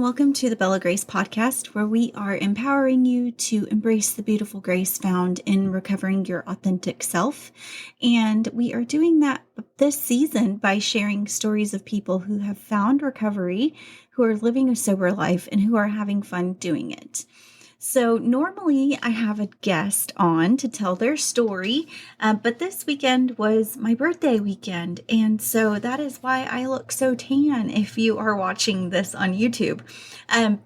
welcome to the Bella Grace podcast, where we are empowering you to embrace the beautiful grace found in recovering your authentic self. And we are doing that this season by sharing stories of people who have found recovery, who are living a sober life, and who are having fun doing it. So normally I have a guest on to tell their story, but this weekend was my birthday weekend, and so that is why I look so tan if you are watching this on YouTube.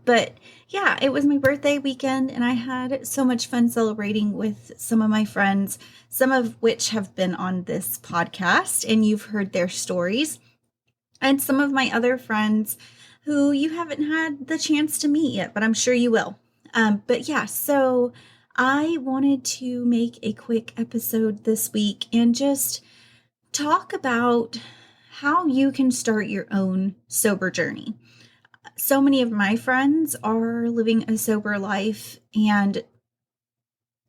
But yeah, it was my birthday weekend, and I had so much fun celebrating with some of my friends, some of which have been on this podcast, and you've heard their stories, and some of my other friends who you haven't had the chance to meet yet, but I'm sure you will. But yeah, so I wanted to make a quick episode this week and just talk about how you can start your own sober journey. So many of my friends are living a sober life and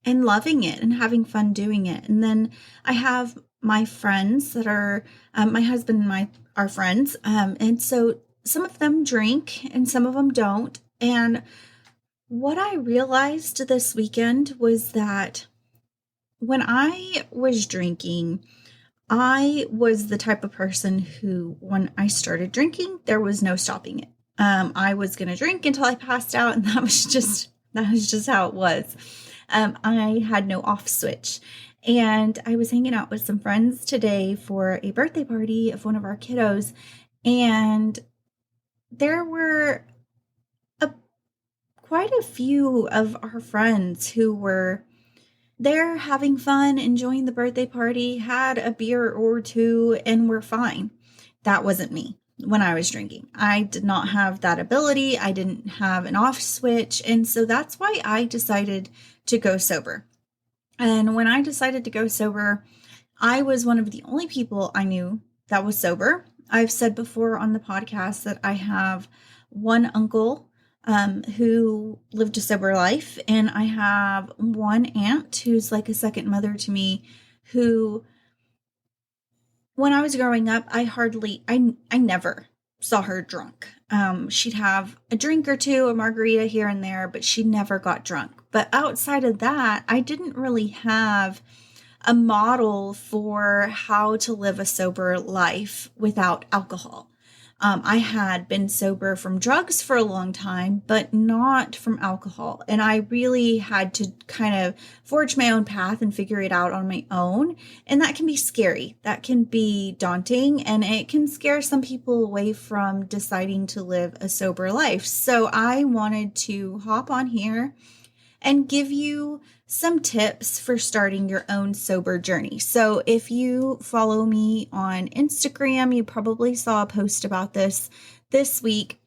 loving it and having fun doing it. And then I have my friends that are, my husband and I are friends. And so some of them drink and some of them don't. And what I realized this weekend was that when I was drinking, I was the type of person who, when I started drinking, there was no stopping it. I was going to drink until I passed out, and that was just how it was. I had no off switch. And I was hanging out with some friends today for a birthday party of one of our kiddos, and there were quite a few of our friends who were there having fun, enjoying the birthday party, had a beer or two, and were fine. That wasn't me when I was drinking. I did not have that ability. I didn't have an off switch. And so that's why I decided to go sober. And when I decided to go sober, I was one of the only people I knew that was sober. I've said before on the podcast that I have one uncle who lived a sober life. And I have one aunt who's like a second mother to me, who, when I was growing up, I never saw her drunk. She'd have a drink or two, a margarita here and there, but she never got drunk. But outside of that, I didn't really have a model for how to live a sober life without alcohol. I had been sober from drugs for a long time, but not from alcohol. And I really had to kind of forge my own path and figure it out on my own. And that can be scary. That can be daunting. And it can scare some people away from deciding to live a sober life. So I wanted to hop on here and give you some tips for starting your own sober journey. So if you follow me on Instagram, you probably saw a post about this week,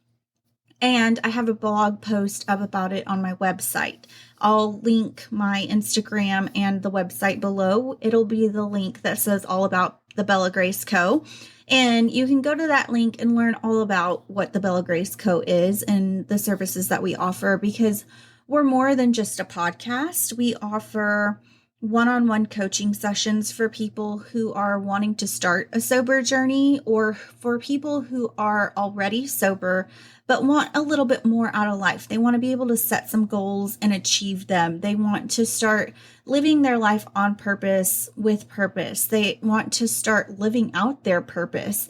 and I have a blog post up about it on my website. I'll link my Instagram and the website below. It'll be the link that says all about the Bella Grace Co. And you can go to that link and learn all about what the Bella Grace Co. is and the services that we offer, because we're more than just a podcast. We offer one-on-one coaching sessions for people who are wanting to start a sober journey, or for people who are already sober but want a little bit more out of life. They want to be able to set some goals and achieve them. They want to start living their life on purpose, with purpose. They want to start living out their purpose.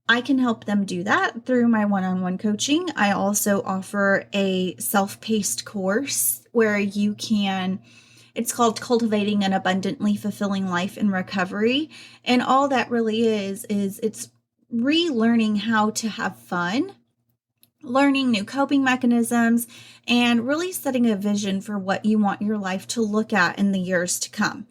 I can help them do that through my one-on-one coaching. I also offer a self-paced course where it's called Cultivating an Abundantly Fulfilling Life in Recovery. And all that really is it's relearning how to have fun, learning new coping mechanisms, and really setting a vision for what you want your life to look at in the years to come.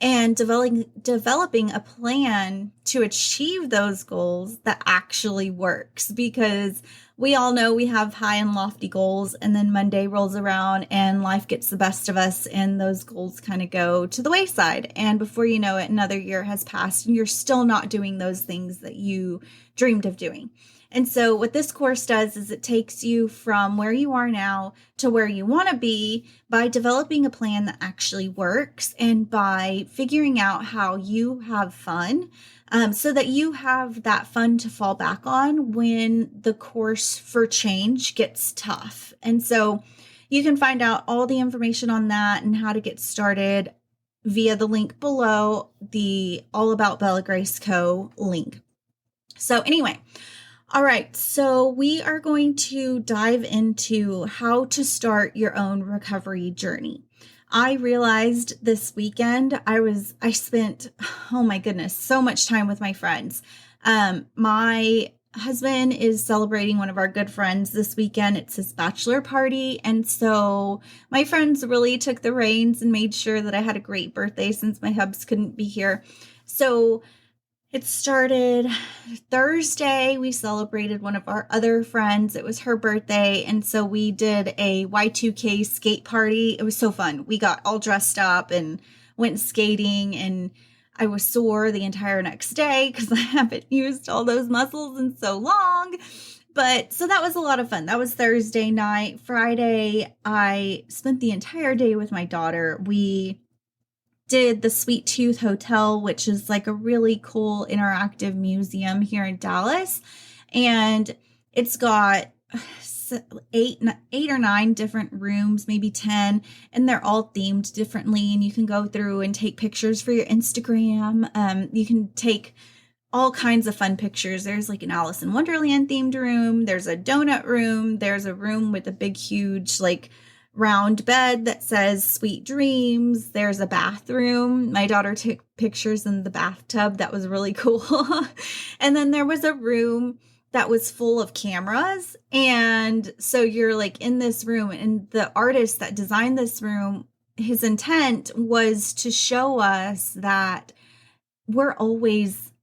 And developing a plan to achieve those goals that actually works, because we all know we have high and lofty goals, and then Monday rolls around and life gets the best of us, and those goals kind of go to the wayside. And before you know it, another year has passed and you're still not doing those things that you dreamed of doing. And so what this course does is it takes you from where you are now to where you want to be by developing a plan that actually works, and by figuring out how you have fun, so that you have that fun to fall back on when the course force for change gets tough. And so you can find out all the information on that and how to get started via the link below, the All About Bella Grace Co. link. So anyway, all right, so we are going to dive into how to start your own recovery journey. I realized this weekend I spent, oh my goodness, so much time with my friends. My husband is celebrating one of our good friends this weekend. It's his bachelor party. And so my friends really took the reins and made sure that I had a great birthday since my hubs couldn't be here. So it started Thursday. We celebrated one of our other friends. It was her birthday. And so we did a Y2K skate party. It was so fun. We got all dressed up and went skating, and I was sore the entire next day because I haven't used all those muscles in so long. But so that was a lot of fun. That was Thursday night. Friday, I spent the entire day with my daughter. We did the Sweet Tooth Hotel, which is like a really cool interactive museum here in Dallas. And it's got eight or nine different rooms, maybe 10, and they're all themed differently. And you can go through and take pictures for your Instagram. You can take all kinds of fun pictures. There's like an Alice in Wonderland themed room. There's a donut room. There's a room with a big, huge, like round bed that says Sweet Dreams. There's a bathroom. My daughter took pictures in the bathtub. That was really cool. And then there was a room that was full of cameras. And so you're like in this room, and the artist that designed this room, his intent was to show us that we're always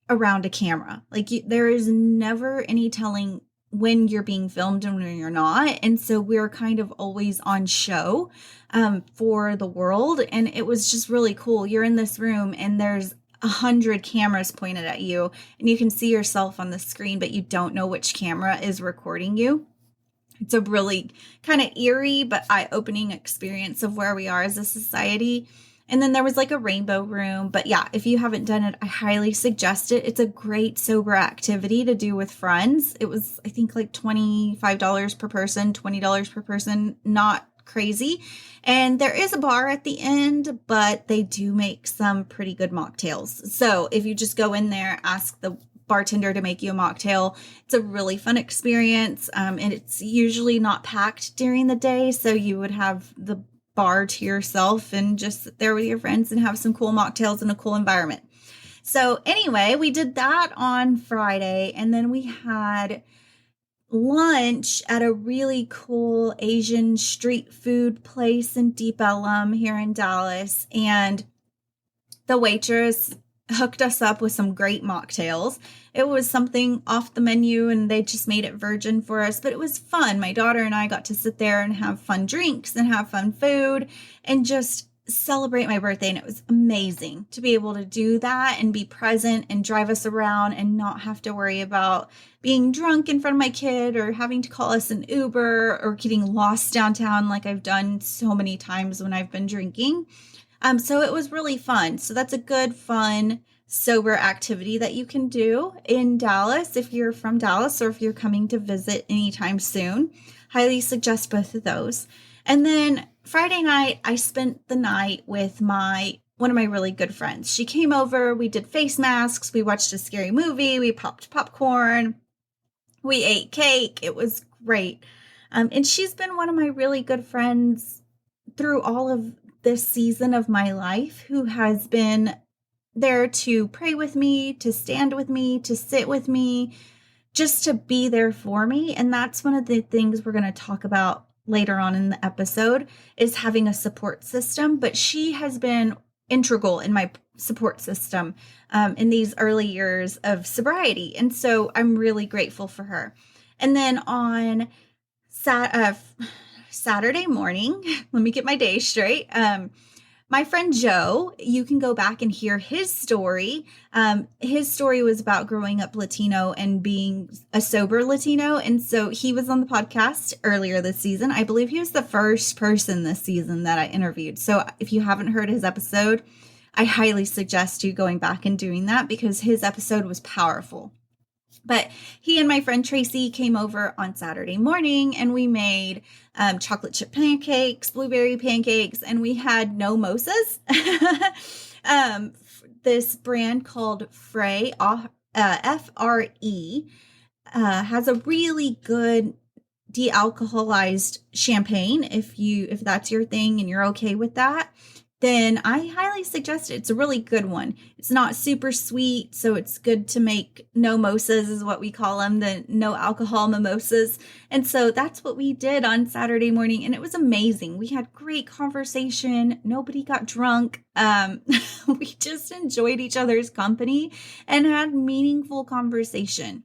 around a camera. Like there is never any telling when you're being filmed and when you're not. And so we're kind of always on show for the world. And it was just really cool. You're in this room and there's 100 cameras pointed at you, and you can see yourself on the screen, but you don't know which camera is recording you. It's a really kind of eerie but eye-opening experience of where we are as a society. And then there was like a rainbow room. But yeah, if you haven't done it, I highly suggest it. It's a great sober activity to do with friends. It was, I think, like $25 per person, $20 per person, not crazy. And there is a bar at the end, but they do make some pretty good mocktails. So if you just go in there, ask the bartender to make you a mocktail, it's a really fun experience. And it's usually not packed during the day. So you would have the bar to yourself and just sit there with your friends and have some cool mocktails in a cool environment. So anyway, we did that on Friday, and then we had lunch at a really cool Asian street food place in Deep Ellum here in Dallas. And the waitress hooked us up with some great mocktails. It was something off the menu and they just made it virgin for us, but it was fun. My daughter and I got to sit there and have fun drinks and have fun food and just celebrate my birthday. And it was amazing to be able to do that and be present and drive us around and not have to worry about being drunk in front of my kid or having to call us an Uber or getting lost downtown like I've done so many times when I've been drinking. So it was really fun. So that's a good, fun, sober activity that you can do in Dallas if you're from Dallas or if you're coming to visit anytime soon. Highly suggest both of those. And then Friday night, I spent the night with one of my really good friends. She came over, we did face masks, we watched a scary movie, we popped popcorn, we ate cake. It was great. And she's been one of my really good friends through all of this season of my life, who has been there to pray with me, to stand with me, to sit with me, just to be there for me. And that's one of the things we're going to talk about later on in the episode, is having a support system. But she has been integral in my support system in these early years of sobriety. And so I'm really grateful for her. And then on Saturday morning, let me get my day straight. My friend Joe, you can go back and hear his story. His story was about growing up Latino and being a sober Latino. And so he was on the podcast earlier this season. I believe he was the first person this season that I interviewed. So if you haven't heard his episode, I highly suggest you going back and doing that because his episode was powerful. But he and my friend Tracy came over on Saturday morning, and we made chocolate chip pancakes, blueberry pancakes, and we had no mimosas. This brand called Frey, F-R-E, has a really good de-alcoholized champagne. If that's your thing and you're okay with that, then I highly suggest it. It's a really good one. It's not super sweet, so it's good to make no mimosas is what we call them, the no alcohol mimosas. And so that's what we did on Saturday morning, and it was amazing. We had great conversation. Nobody got drunk. We just enjoyed each other's company and had meaningful conversation.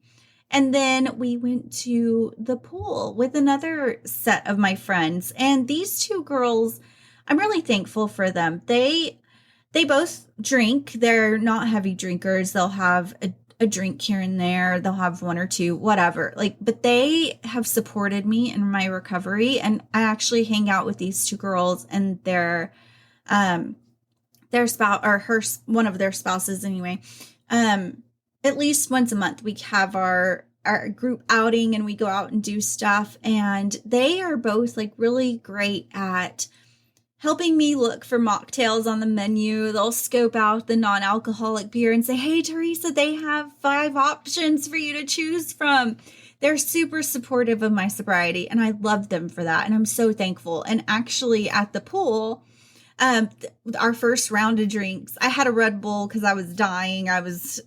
And then we went to the pool with another set of my friends, and these two girls, I'm really thankful for them. They both drink. They're not heavy drinkers. They'll have a drink here and there. They'll have one or two, whatever. But they have supported me in my recovery. And I actually hang out with these two girls and their spouse, or one of their spouses anyway. At least once a month, we have our group outing and we go out and do stuff. And they are both really great at helping me look for mocktails on the menu. They'll scope out the non-alcoholic beer and say, "Hey, Teresa, they have 5 options for you to choose from." They're super supportive of my sobriety, and I love them for that. And I'm so thankful. And actually at the pool, our first round of drinks, I had a Red Bull because I was dying. I was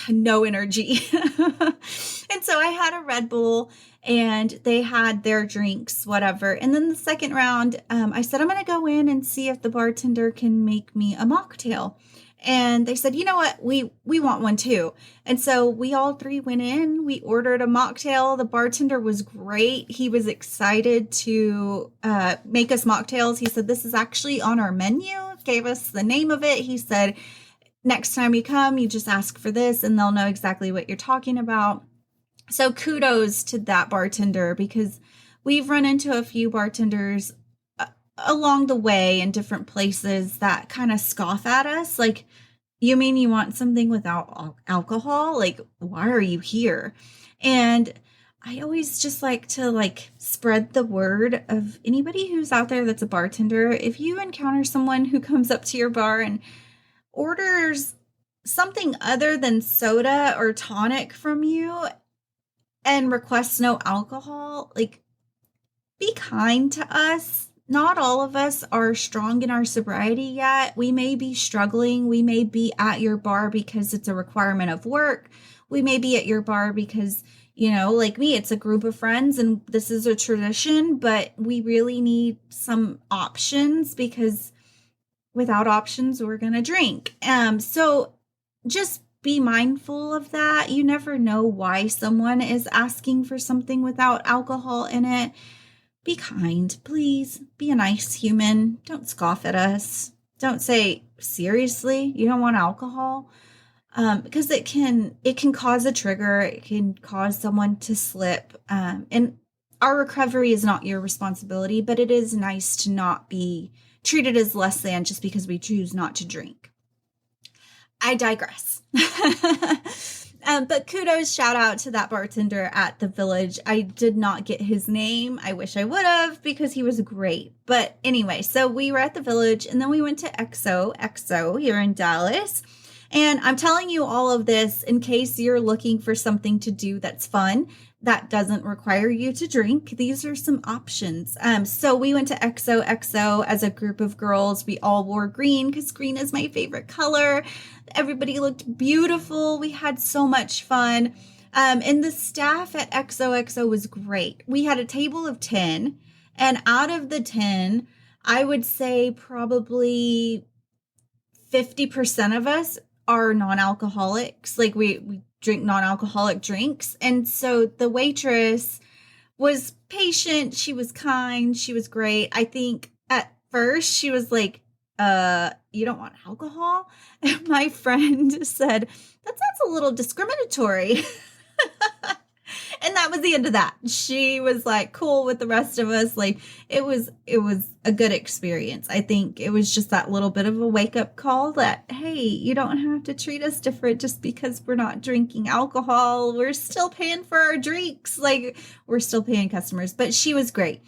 no energy. And so I had a Red Bull and they had their drinks, whatever. And then the second round, I said, I'm going to go in and see if the bartender can make me a mocktail. And they said, "You know what? We want one too." And so we all 3 went in, we ordered a mocktail. The bartender was great. He was excited to make us mocktails. He said, "This is actually on our menu," gave us the name of it. He said, "Next time you come, you just ask for this and they'll know exactly what you're talking about." So kudos to that bartender, because we've run into a few bartenders along the way in different places that kind of scoff at us. Like, "You mean you want something without alcohol? Why are you here?" And I always just like to spread the word of anybody who's out there that's a bartender. If you encounter someone who comes up to your bar and orders something other than soda or tonic from you and requests no alcohol, be kind to us. Not all of us are strong in our sobriety yet. We may be struggling. We may be at your bar because it's a requirement of work. We may be at your bar because, like me, it's a group of friends and this is a tradition, but we really need some options, because without options, we're going to drink. So just be mindful of that. You never know why someone is asking for something without alcohol in it. Be kind, please. Be a nice human. Don't scoff at us. Don't say, "Seriously, you don't want alcohol?" Because it can cause a trigger. It can cause someone to slip. And our recovery is not your responsibility, but it is nice to not be treated as less than just because we choose not to drink. I digress. But kudos, shout out to that bartender at the Village. I did not get his name. I wish I would have, because he was great. But anyway, so we were at the Village, and then we went to XO here in Dallas. And I'm telling you all of this in case you're looking for something to do that's fun, that doesn't require you to drink. These are some options. So we went to XO as a group of girls. We all wore green because green is my favorite color. Everybody looked beautiful. We had so much fun. And the staff at XO was great. We had a table of 10, and out of the 10, I would say probably 50% of us are non-alcoholics. We drink non-alcoholic drinks. And so the waitress was patient. She was kind. She was great. I think at first she was like, "You don't want alcohol?" And my friend said, "That sounds a little discriminatory." And that was the end of that. She was like cool with the rest of us. Like it was a good experience. I think it was just that little bit of a wake up call that, hey, you don't have to treat us different just because we're not drinking alcohol. We're still paying for our drinks. Like we're still paying customers. But she was great.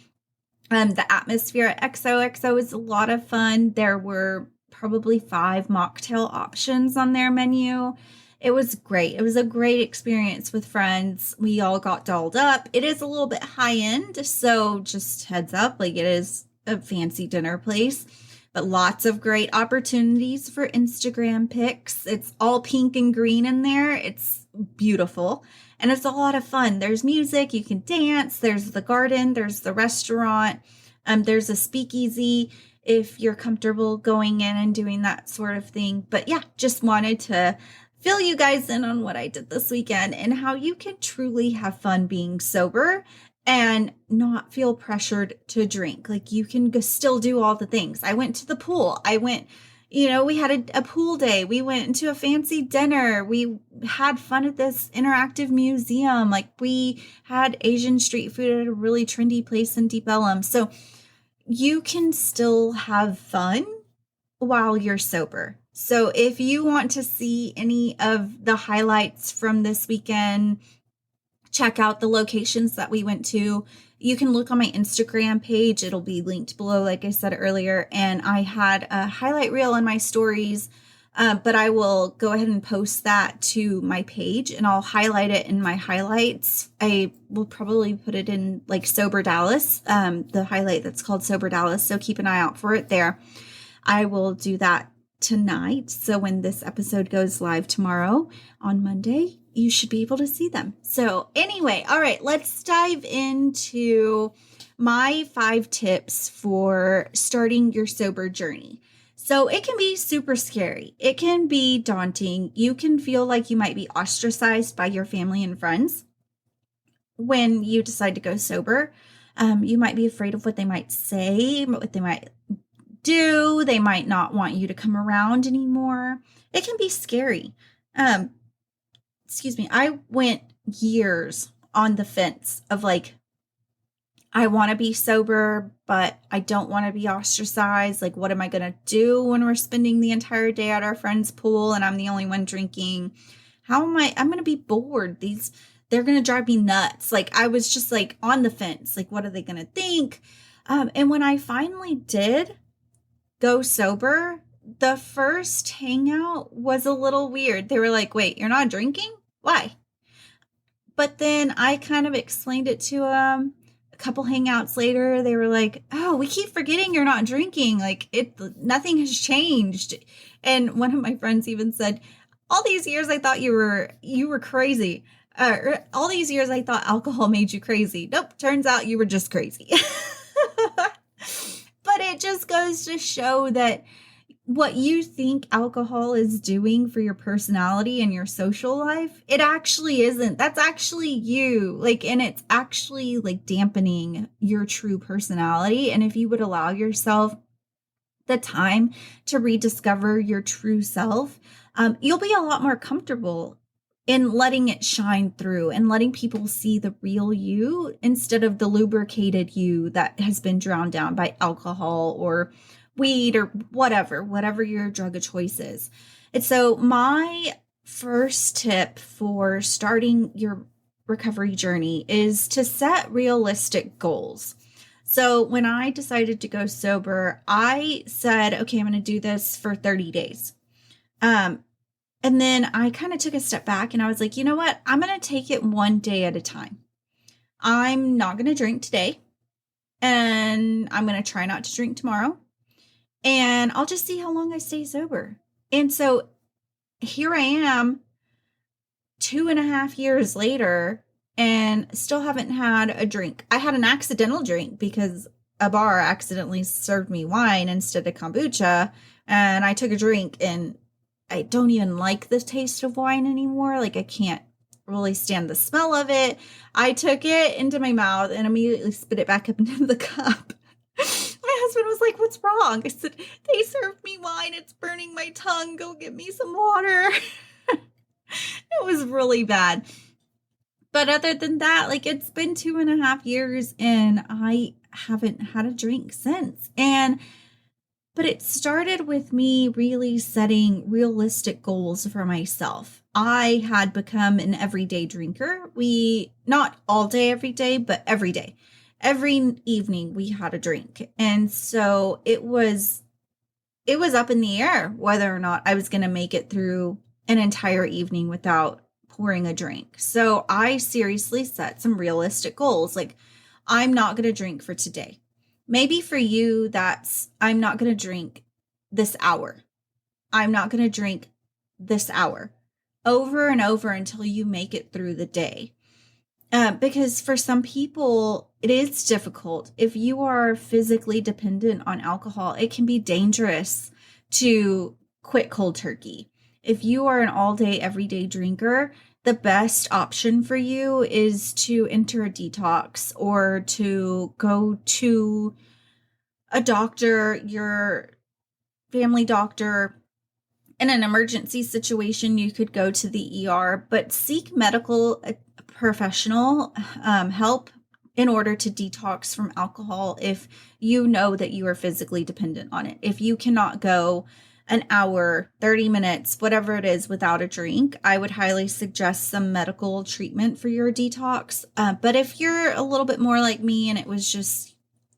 The atmosphere at XOXO was a lot of fun. There were probably 5 mocktail options on their menu. It was great. It was a great experience with friends. We all got dolled up. It is a little bit high end, so just heads up, like it is a fancy dinner place, but lots of great opportunities for Instagram pics. It's all pink and green in there. It's beautiful. And it's a lot of fun. There's music, you can dance, there's the garden, there's the restaurant, there's a speakeasy if you're comfortable going in and doing that sort of thing. But yeah, just wanted to fill you guys in on what I did this weekend and how you can truly have fun being sober and not feel pressured to drink. Like you can still do all the things. I went to the pool. We had a pool day. We went into a fancy dinner. We had fun at this interactive museum. Like we had Asian street food at a really trendy place in Deep Ellum. So you can still have fun while you're sober. So if you want to see any of the highlights from this weekend, check out the locations that we went to. You can look on my Instagram page. It'll be linked below, like I said earlier. And I had a highlight reel in my stories, but I will go ahead and post that to my page and I'll highlight it in my highlights. I will probably put it in like Sober Dallas, the highlight that's called Sober Dallas. So keep an eye out for it there. I will do that tonight. So when this episode goes live tomorrow on Monday, you should be able to see them. So anyway, all right, let's dive into my 5 tips for starting your sober journey. So it can be super scary. It can be daunting. You can feel like you might be ostracized by your family and friends when you decide to go sober. You might be afraid of what they might say, what they might do. They might not want you to come around anymore. It can be scary. I went years on the fence of like, I want to be sober, but I don't want to be ostracized. Like, what am I going to do when we're spending the entire day at our friend's pool and I'm the only one drinking? I'm going to be bored. They're going to drive me nuts. Like, I was just like on the fence. Like, what are they going to think? And when I finally did go sober, the first hangout was a little weird. They were like, wait, you're not drinking? Why? But then I kind of explained it to them. A couple hangouts later, they were like, oh, we keep forgetting you're not drinking. Like nothing has changed. And one of my friends even said, all these years I thought you were crazy. All these years I thought alcohol made you crazy. Nope, turns out you were just crazy. But it just goes to show that what you think alcohol is doing for your personality and your social life, it actually isn't. That's actually you. Like, and it's actually like dampening your true personality. And if you would allow yourself the time to rediscover your true self, you'll be a lot more comfortable in letting it shine through and letting people see the real you instead of the lubricated you that has been drowned down by alcohol or weed or whatever your drug of choice is. And so my first tip for starting your recovery journey is to set realistic goals. So when I decided to go sober, I said, okay, I'm going to do this for 30 days. And then I kind of took a step back and I was like, you know what? I'm going to take it one day at a time. I'm not going to drink today and I'm going to try not to drink tomorrow. And I'll just see how long I stay sober. And so here I am 2.5 years later and still haven't had a drink. I had an accidental drink because a bar accidentally served me wine instead of kombucha. And I took a drink and I don't even like the taste of wine anymore. Like I can't really stand the smell of it. I took it into my mouth and immediately spit it back up into the cup. My husband was like, what's wrong? I said, they served me wine. It's burning my tongue. Go get me some water. It was really bad. But other than that, like, it's been 2.5 years and I haven't had a drink since. But it started with me really setting realistic goals for myself. I had become an everyday drinker. Not all day, every day, but every day. Every evening we had a drink. And so it was up in the air whether or not I was going to make it through an entire evening without pouring a drink. So I seriously set some realistic goals. Like, I'm not going to drink for today. Maybe for you, that's I'm not going to drink this hour. I'm not going to drink this hour over and over until you make it through the day. Because for some people, it is difficult. If you are physically dependent on alcohol, it can be dangerous to quit cold turkey. If you are an all day, everyday drinker, the best option for you is to enter a detox or to go to a doctor, your family doctor. In an emergency situation, you could go to the ER, but seek medical professional help in order to detox from alcohol if you know that you are physically dependent on it. If you cannot go an hour, 30 minutes, whatever it is without a drink, I would highly suggest some medical treatment for your detox. But if you're a little bit more like me and it was just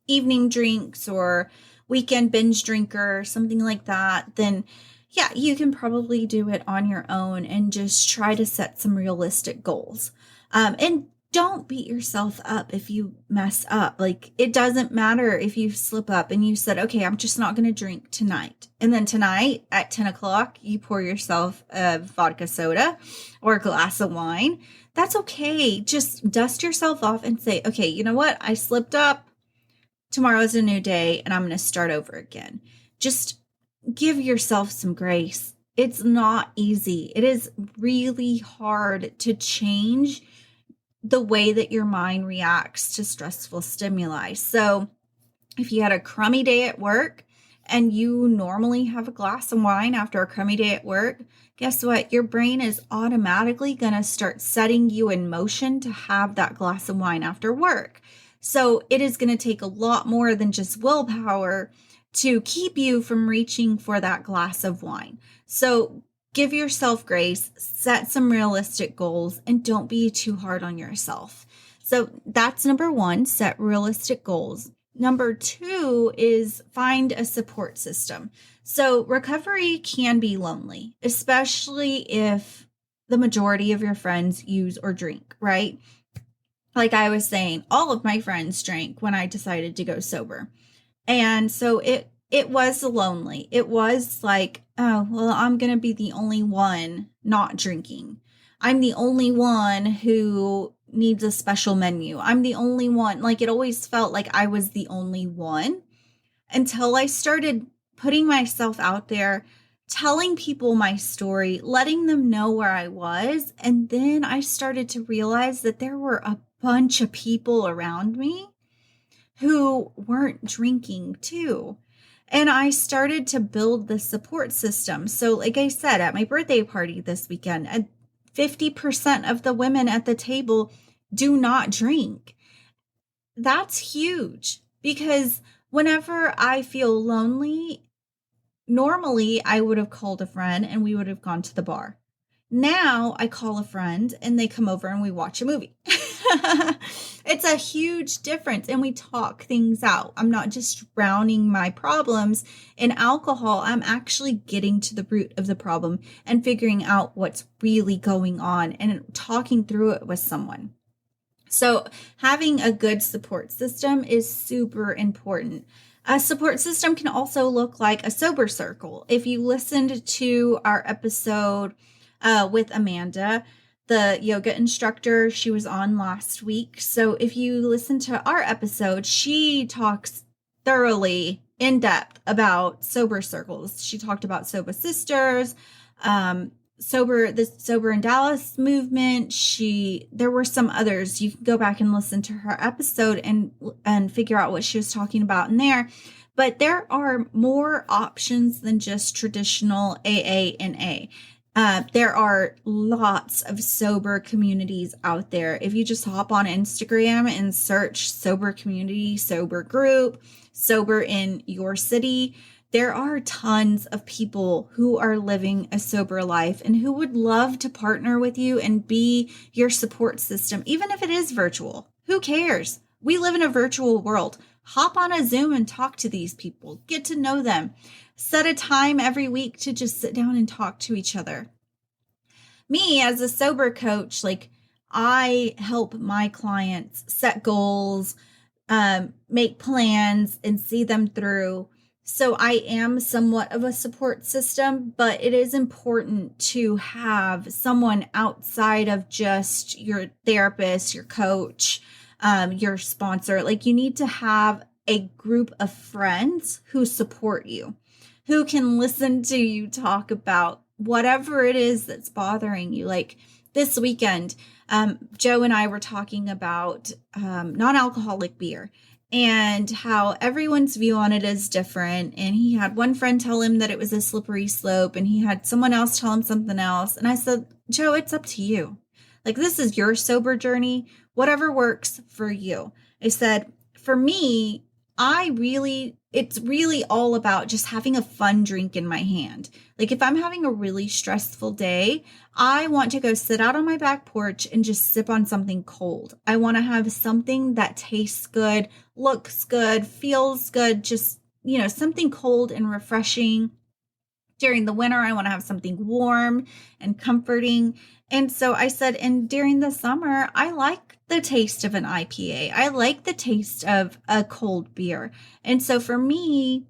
evening drinks or weekend binge drinker, something like that, then yeah, you can probably do it on your own and just try to set some realistic goals. And don't beat yourself up if you mess up. Like, it doesn't matter if you slip up and you said, okay, I'm just not going to drink tonight. And then tonight at 10 o'clock, you pour yourself a vodka soda or a glass of wine. That's okay. Just dust yourself off and say, okay, you know what? I slipped up. Tomorrow's a new day and I'm going to start over again. Just give yourself some grace. It's not easy. It is really hard to change the way that your mind reacts to stressful stimuli. So if you had a crummy day at work and you normally have a glass of wine after a crummy day at work, guess what? Your brain is automatically going to start setting you in motion to have that glass of wine after work. So it is going to take a lot more than just willpower to keep you from reaching for that glass of wine. So give yourself grace, set some realistic goals, and don't be too hard on yourself. So that's number one, set realistic goals. Number two is find a support system. So recovery can be lonely, especially if the majority of your friends use or drink, right? Like I was saying, all of my friends drank when I decided to go sober. And so it was lonely. It was like, oh, well, I'm going to be the only one not drinking. I'm the only one who needs a special menu. I'm the only one. Like, it always felt like I was the only one until I started putting myself out there, telling people my story, letting them know where I was. And then I started to realize that there were a bunch of people around me who weren't drinking too. And I started to build the support system. So like I said, at my birthday party this weekend, 50% of the women at the table do not drink. That's huge because whenever I feel lonely, normally I would have called a friend and we would have gone to the bar. Now I call a friend and they come over and we watch a movie. It's a huge difference and we talk things out. I'm not just drowning my problems in alcohol. I'm actually getting to the root of the problem and figuring out what's really going on and talking through it with someone. So having a good support system is super important. A support system can also look like a sober circle. If you listened to our episode with Amanda, the yoga instructor, she was on last week. So if you listen to our episode, she talks thoroughly in depth about sober circles. She talked about Sober Sisters, the Sober in Dallas movement. There were some others. You can go back and listen to her episode and figure out what she was talking about in there. But there are more options than just traditional AA and A. There are lots of sober communities out there. If you just hop on Instagram and search sober community, sober group, sober in your city, there are tons of people who are living a sober life and who would love to partner with you and be your support system, even if it is virtual. Who cares? We live in a virtual world. Hop on a Zoom and talk to these people, get to know them. Set a time every week to just sit down and talk to each other. Me as a sober coach, like I help my clients set goals, make plans, and see them through. So I am somewhat of a support system, but it is important to have someone outside of just your therapist, your coach, your sponsor. Like you need to have a group of friends who support you, who can listen to you talk about whatever it is that's bothering you. Like this weekend, Joe and I were talking about non-alcoholic beer and how everyone's view on it is different. And he had one friend tell him that it was a slippery slope, and he had someone else tell him something else. And I said, Joe, it's up to you. Like, this is your sober journey, whatever works for you. I said, for me, it's really all about just having a fun drink in my hand. Like if I'm having a really stressful day, I want to go sit out on my back porch and just sip on something cold. I want to have something that tastes good, looks good, feels good, just, something cold and refreshing. During the winter, I want to have something warm and comforting. And so I said, and during the summer, I like the taste of an IPA. I like the taste of a cold beer. And so for me,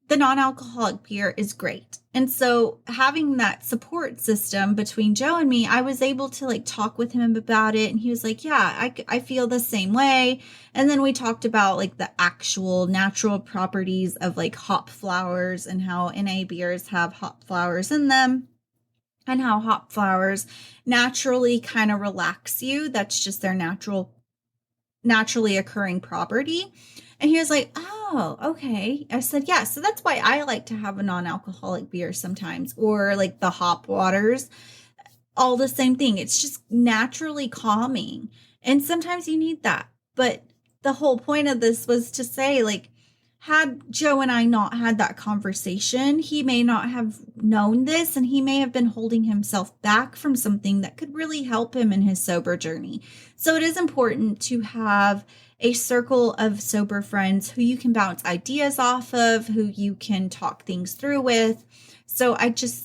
the non-alcoholic beer is great. And so having that support system between Joe and me, I was able to like talk with him about it. And he was like, yeah, I feel the same way. And then we talked about like the actual natural properties of like hop flowers and how NA beers have hop flowers in them, and how hop flowers naturally kind of relax you. That's just their naturally occurring property. And he was like, oh, okay. I said, yeah. So that's why I like to have a non-alcoholic beer sometimes, or like the hop waters, all the same thing. It's just naturally calming. And sometimes you need that. But the whole point of this was to say, like, had Joe and I not had that conversation, he may not have known this, and he may have been holding himself back from something that could really help him in his sober journey. So it is important to have a circle of sober friends who you can bounce ideas off of, who you can talk things through with. So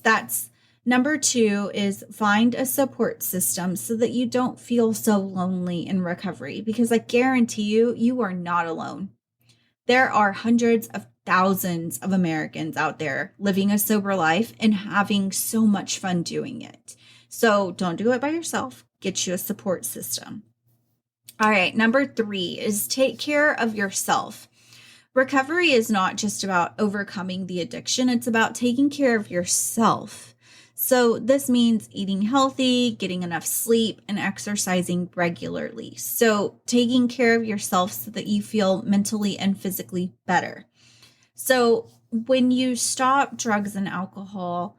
that's number 2, is find a support system so that you don't feel so lonely in recovery, because I guarantee you, you are not alone. There are hundreds of thousands of Americans out there living a sober life and having so much fun doing it. So don't do it by yourself. Get you a support system. All right, number 3 is take care of yourself. Recovery is not just about overcoming the addiction. It's about taking care of yourself. So this means eating healthy, getting enough sleep, and exercising regularly. So taking care of yourself so that you feel mentally and physically better. So when you stop drugs and alcohol,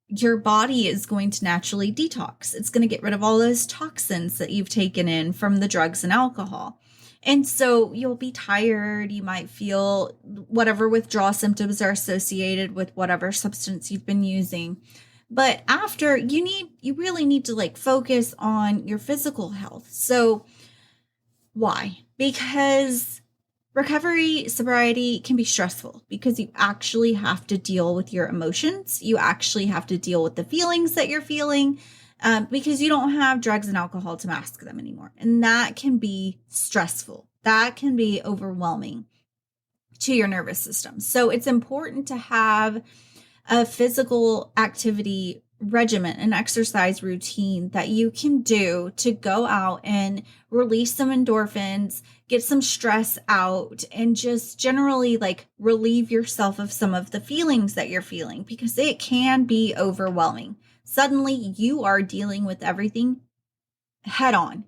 your body is going to naturally detox. It's going to get rid of all those toxins that you've taken in from the drugs and alcohol. And so you'll be tired. You might feel whatever withdrawal symptoms are associated with whatever substance you've been using. But after, you really need to like focus on your physical health. So why? Because recovery, sobriety can be stressful because you actually have to deal with your emotions. You actually have to deal with the feelings that you're feeling, because you don't have drugs and alcohol to mask them anymore. And that can be stressful. That can be overwhelming to your nervous system. So it's important to have a physical activity regimen, an exercise routine that you can do to go out and release some endorphins, get some stress out, and just generally like relieve yourself of some of the feelings that you're feeling, because it can be overwhelming. Suddenly you are dealing with everything head on,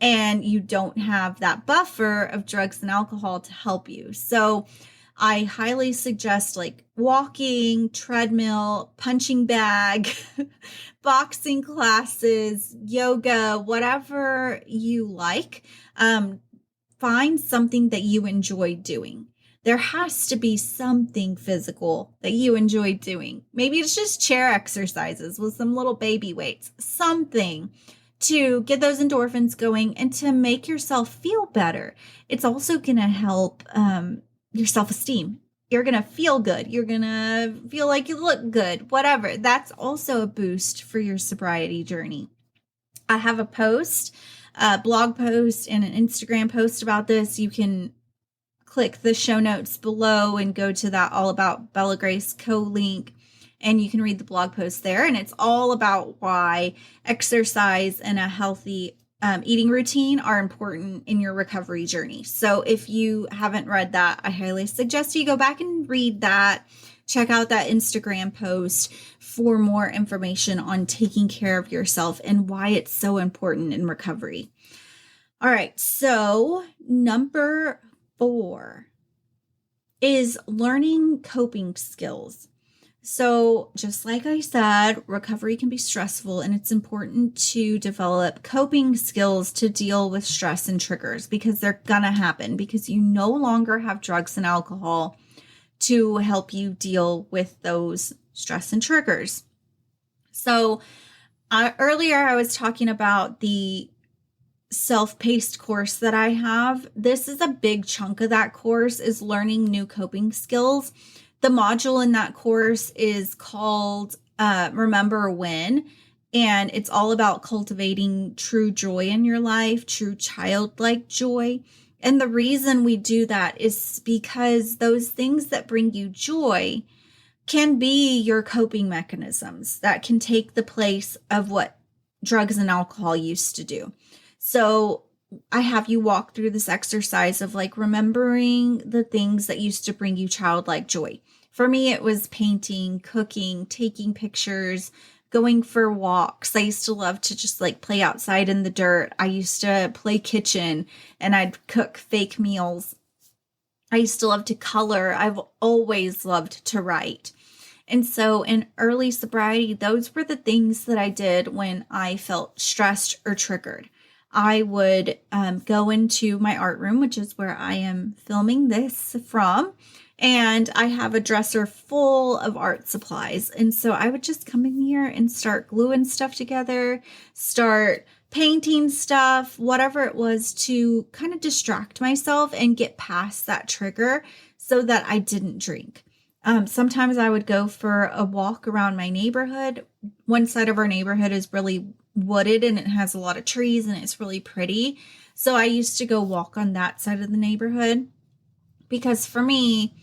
and you don't have that buffer of drugs and alcohol to help you. So I highly suggest like walking, treadmill, punching bag, boxing classes, yoga, whatever you like. Find something that you enjoy doing. There has to be something physical that you enjoy doing. Maybe it's just chair exercises with some little baby weights, something to get those endorphins going and to make yourself feel better. It's also going to help your self-esteem. You're going to feel good. You're going to feel like you look good, whatever. That's also a boost for your sobriety journey. I have a blog post and an Instagram post about this. You can click the show notes below and go to that All About Bella Grace link, and you can read the blog post there. And it's all about why exercise and a healthy eating routine are important in your recovery journey. So if you haven't read that, I highly suggest you go back and read that. Check out that Instagram post for more information on taking care of yourself and why it's so important in recovery. All right, so number 4 is learning coping skills. So just like I said, recovery can be stressful, and it's important to develop coping skills to deal with stress and triggers, because they're gonna happen, because you no longer have drugs and alcohol to help you deal with those stress and triggers. So earlier I was talking about the self-paced course that I have. This is a big chunk of that course, is learning new coping skills. The module in that course is called Remember When, and it's all about cultivating true joy in your life, true childlike joy. And the reason we do that is because those things that bring you joy can be your coping mechanisms that can take the place of what drugs and alcohol used to do. So I have you walk through this exercise of like remembering the things that used to bring you childlike joy. For me, it was painting, cooking, taking pictures, going for walks. I used to love to just like play outside in the dirt. I used to play kitchen and I'd cook fake meals. I used to love to color. I've always loved to write. And so in early sobriety, those were the things that I did when I felt stressed or triggered. I would go into my art room, which is where I am filming this from. And I have a dresser full of art supplies. And so I would just come in here and start gluing stuff together, start painting stuff, whatever it was, to kind of distract myself and get past that trigger so that I didn't drink. Sometimes I would go for a walk around my neighborhood. One side of our neighborhood is really wooded and it has a lot of trees and it's really pretty. So I used to go walk on that side of the neighborhood, because for me,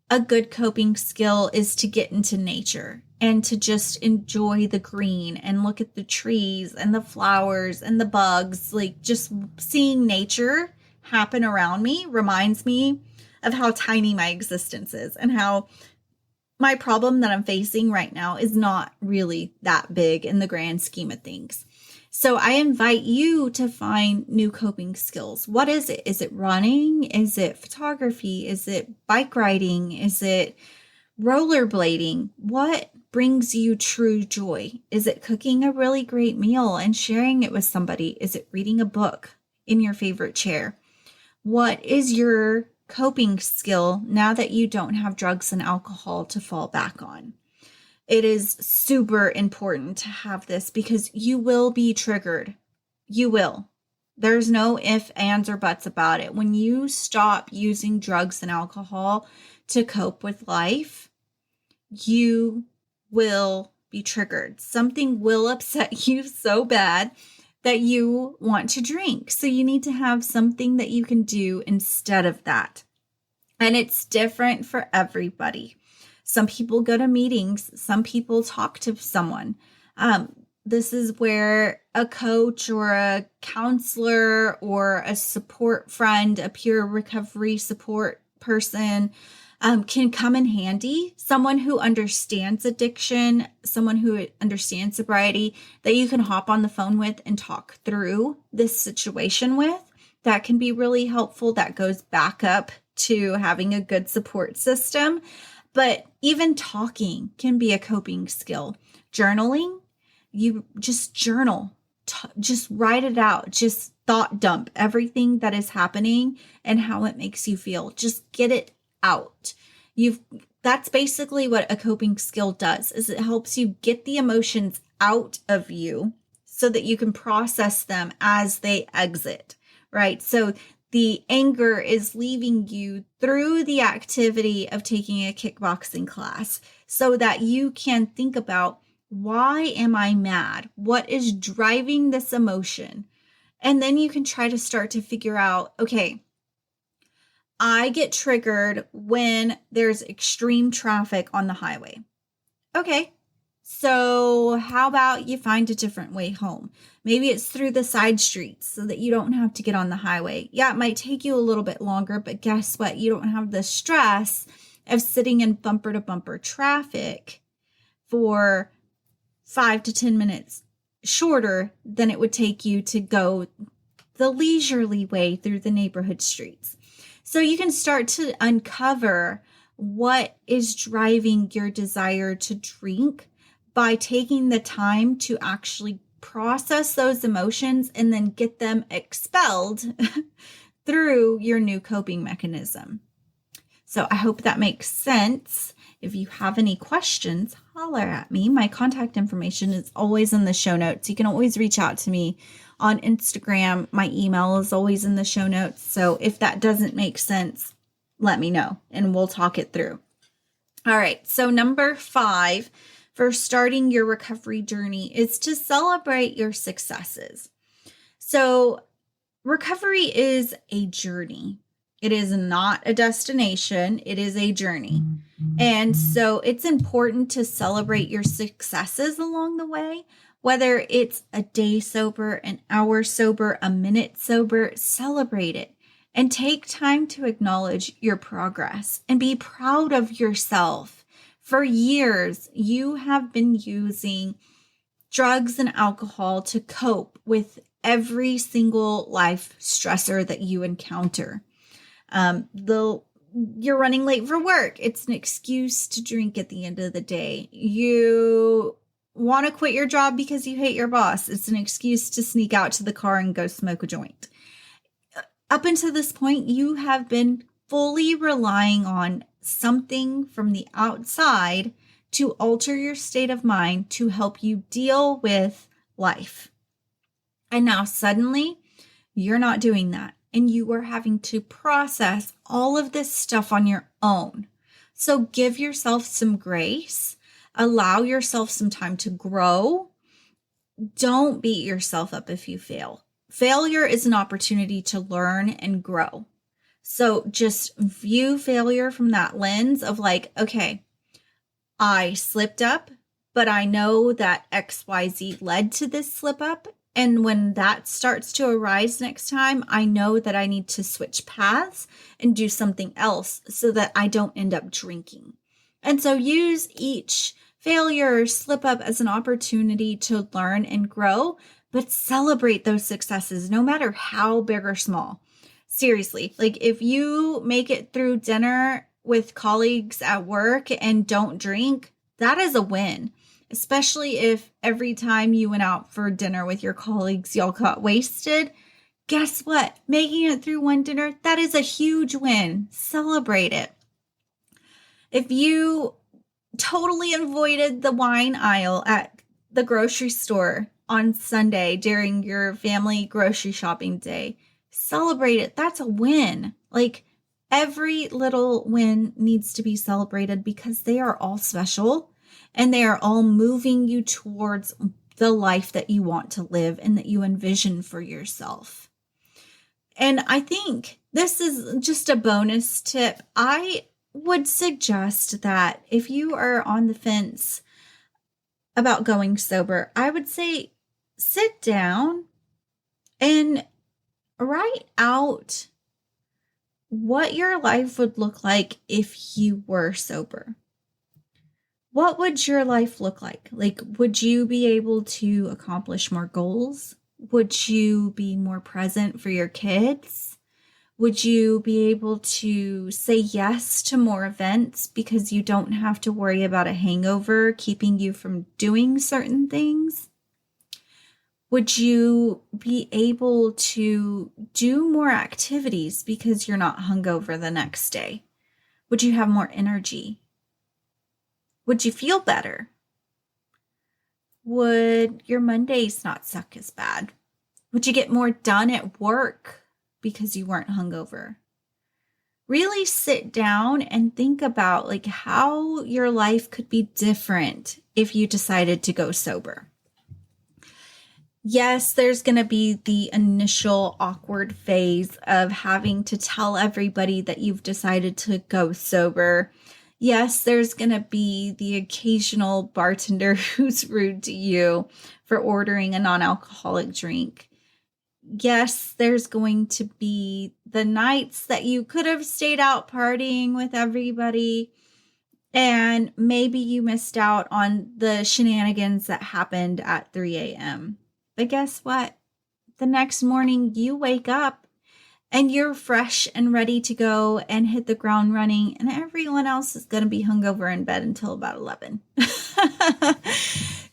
a good coping skill is to get into nature and to just enjoy the green and look at the trees and the flowers and the bugs. Like, just seeing nature happen around me reminds me of how tiny my existence is and how my problem that I'm facing right now is not really that big in the grand scheme of things. So I invite you to find new coping skills. What is it? Is it running? Is it photography? Is it bike riding? Is it rollerblading? What brings you true joy? Is it cooking a really great meal and sharing it with somebody? Is it reading a book in your favorite chair? What is your coping skill now that you don't have drugs and alcohol to fall back on? It is super important to have this, because you will be triggered. You will. There's no ifs, ands, or buts about it. When you stop using drugs and alcohol to cope with life, you will be triggered. Something will upset you so bad that you want to drink. So you need to have something that you can do instead of that. And it's different for everybody. Some people go to meetings. Some people talk to someone. This is where a coach or a counselor or a support friend, a peer recovery support person, can come in handy. Someone who understands addiction, someone who understands sobriety, that you can hop on the phone with and talk through this situation with. That can be really helpful. That goes back up to having a good support system. But even talking can be a coping skill. Journaling, you just journal, just write it out, just thought dump everything that is happening and how it makes you feel. Just get it out. That's basically what a coping skill does, is it helps you get the emotions out of you so that you can process them as they exit, right? So the anger is leaving you through the activity of taking a kickboxing class so that you can think about, why am I mad? What is driving this emotion? And then you can try to start to figure out, okay, I get triggered when there's extreme traffic on the highway. Okay, so how about you find a different way home? Maybe it's through the side streets so that you don't have to get on the highway. Yeah, it might take you a little bit longer, but guess what? You don't have the stress of sitting in bumper to bumper traffic for 5 to 10 minutes shorter than it would take you to go the leisurely way through the neighborhood streets. So you can start to uncover what is driving your desire to drink by taking the time to actually process those emotions and then get them expelled through your new coping mechanism. So I hope that makes sense. If you have any questions, holler at me. My contact information is always in the show notes. You can always reach out to me on Instagram. My email is always in the show notes. So if that doesn't make sense, let me know and we'll talk it through. All right. So number 5 for starting your recovery journey is to celebrate your successes. So recovery is a journey. It is not a destination. It is a journey. And so it's important to celebrate your successes along the way, whether it's a day sober, an hour sober, a minute sober, celebrate it and take time to acknowledge your progress and be proud of yourself. For years, you have been using drugs and alcohol to cope with every single life stressor that you encounter. You're running late for work. It's an excuse to drink at the end of the day. You want to quit your job because you hate your boss. It's an excuse to sneak out to the car and go smoke a joint. Up until this point, you have been fully relying on something from the outside to alter your state of mind to help you deal with life. And now suddenly you're not doing that. And you are having to process all of this stuff on your own. So give yourself some grace. Allow yourself some time to grow. Don't beat yourself up if you fail. Failure is an opportunity to learn and grow. So just view failure from that lens of like, okay, I slipped up, but I know that XYZ led to this slip up. And when that starts to arise next time, I know that I need to switch paths and do something else so that I don't end up drinking. And so use each failure or slip up as an opportunity to learn and grow, but celebrate those successes, no matter how big or small. Seriously, like if you make it through dinner with colleagues at work and don't drink, that is a win. Especially if every time you went out for dinner with your colleagues, y'all got wasted. Guess what? Making it through one dinner, that is a huge win. Celebrate it. If you totally avoided the wine aisle at the grocery store on Sunday during your family grocery shopping day, celebrate it. That's a win. Like every little win needs to be celebrated because they are all special. And they are all moving you towards the life that you want to live and that you envision for yourself. And I think this is just a bonus tip. I would suggest that if you are on the fence about going sober, I would say sit down and write out what your life would look like if you were sober. What would your life look like? Like, would you be able to accomplish more goals? Would you be more present for your kids? Would you be able to say yes to more events because you don't have to worry about a hangover keeping you from doing certain things? Would you be able to do more activities because you're not hungover the next day? Would you have more energy? Would you feel better? Would your Mondays not suck as bad? Would you get more done at work because you weren't hungover? Really sit down and think about like how your life could be different if you decided to go sober. Yes, there's going to be the initial awkward phase of having to tell everybody that you've decided to go sober. Yes, there's going to be the occasional bartender who's rude to you for ordering a non-alcoholic drink. Yes, there's going to be the nights that you could have stayed out partying with everybody, and maybe you missed out on the shenanigans that happened at 3 a.m. But guess what? The next morning you wake up and you're fresh and ready to go and hit the ground running, and everyone else is going to be hungover in bed until about 11.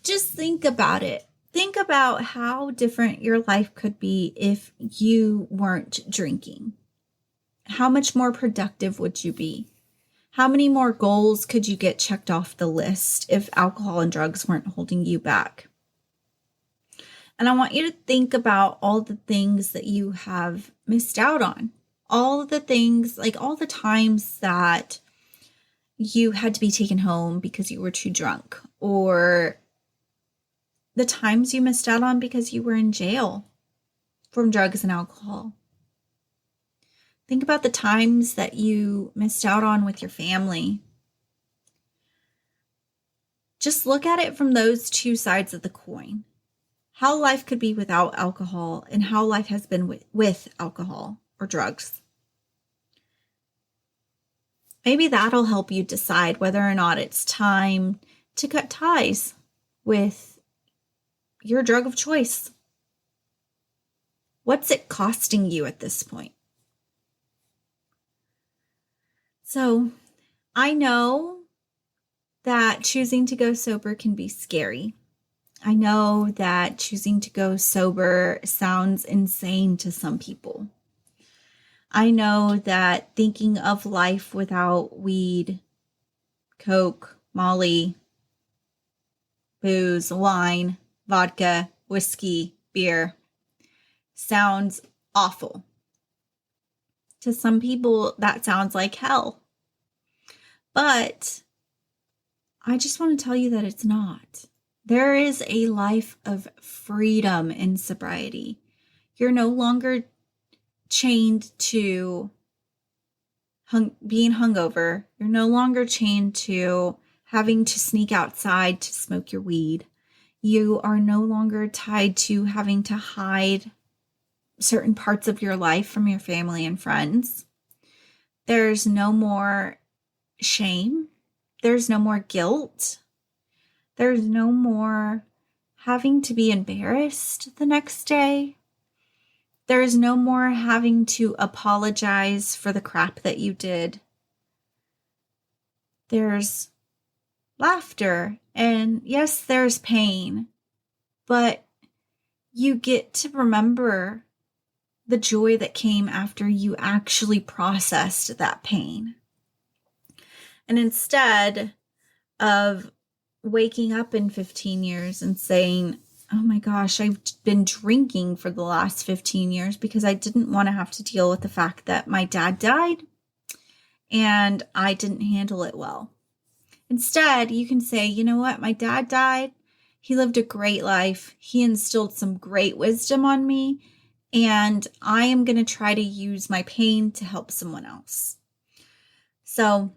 Just think about it. Think about how different your life could be if you weren't drinking. How much more productive would you be? How many more goals could you get checked off the list if alcohol and drugs weren't holding you back? And I want you to think about all the things that you have missed out on. All of the things, like all the times that you had to be taken home because you were too drunk, or the times you missed out on because you were in jail from drugs and alcohol. Think about the times that you missed out on with your family. Just look at it from those two sides of the coin. How life could be without alcohol and how life has been with alcohol or drugs. Maybe that'll help you decide whether or not it's time to cut ties with your drug of choice. What's it costing you at this point? So I know that choosing to go sober can be scary. I know that choosing to go sober sounds insane to some people. I know that thinking of life without weed, coke, Molly, booze, wine, vodka, whiskey, beer sounds awful. To some people, that sounds like hell. But I just want to tell you that it's not. There is a life of freedom in sobriety. You're no longer chained to being hungover. You're no longer chained to having to sneak outside to smoke your weed. You are no longer tied to having to hide certain parts of your life from your family and friends. There's no more shame. There's no more guilt. There's no more having to be embarrassed the next day. There's no more having to apologize for the crap that you did. There's laughter, and yes, there's pain, but you get to remember the joy that came after you actually processed that pain. And instead of waking up in 15 years and saying, oh my gosh, I've been drinking for the last 15 years because I didn't want to have to deal with the fact that my dad died and I didn't handle it well. Instead, you can say, you know what? My dad died. He lived a great life. He instilled some great wisdom on me, and I am going to try to use my pain to help someone else. So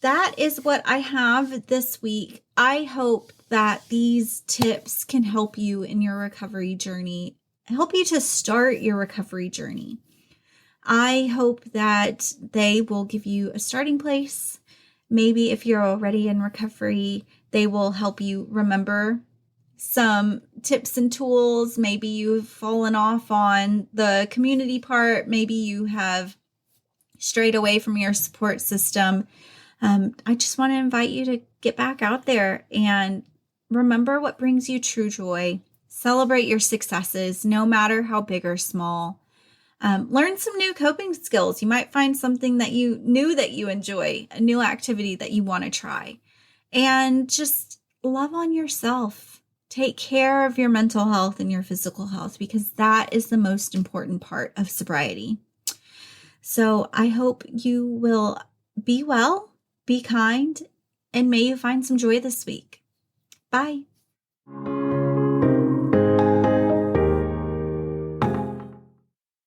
that is what I have this week. I hope that these tips can help you in your recovery journey, help you to start your recovery journey. I hope that they will give you a starting place. Maybe if you're already in recovery, they will help you remember some tips and tools. Maybe you've fallen off on the community part. Maybe you have strayed away from your support system. I just want to invite you to get back out there and remember what brings you true joy. Celebrate your successes, no matter how big or small. Learn some new coping skills. You might find something that you knew that you enjoy, a new activity that you want to try. And just love on yourself. Take care of your mental health and your physical health, because that is the most important part of sobriety. So I hope you will be well, be kind, and may you find some joy this week. Bye.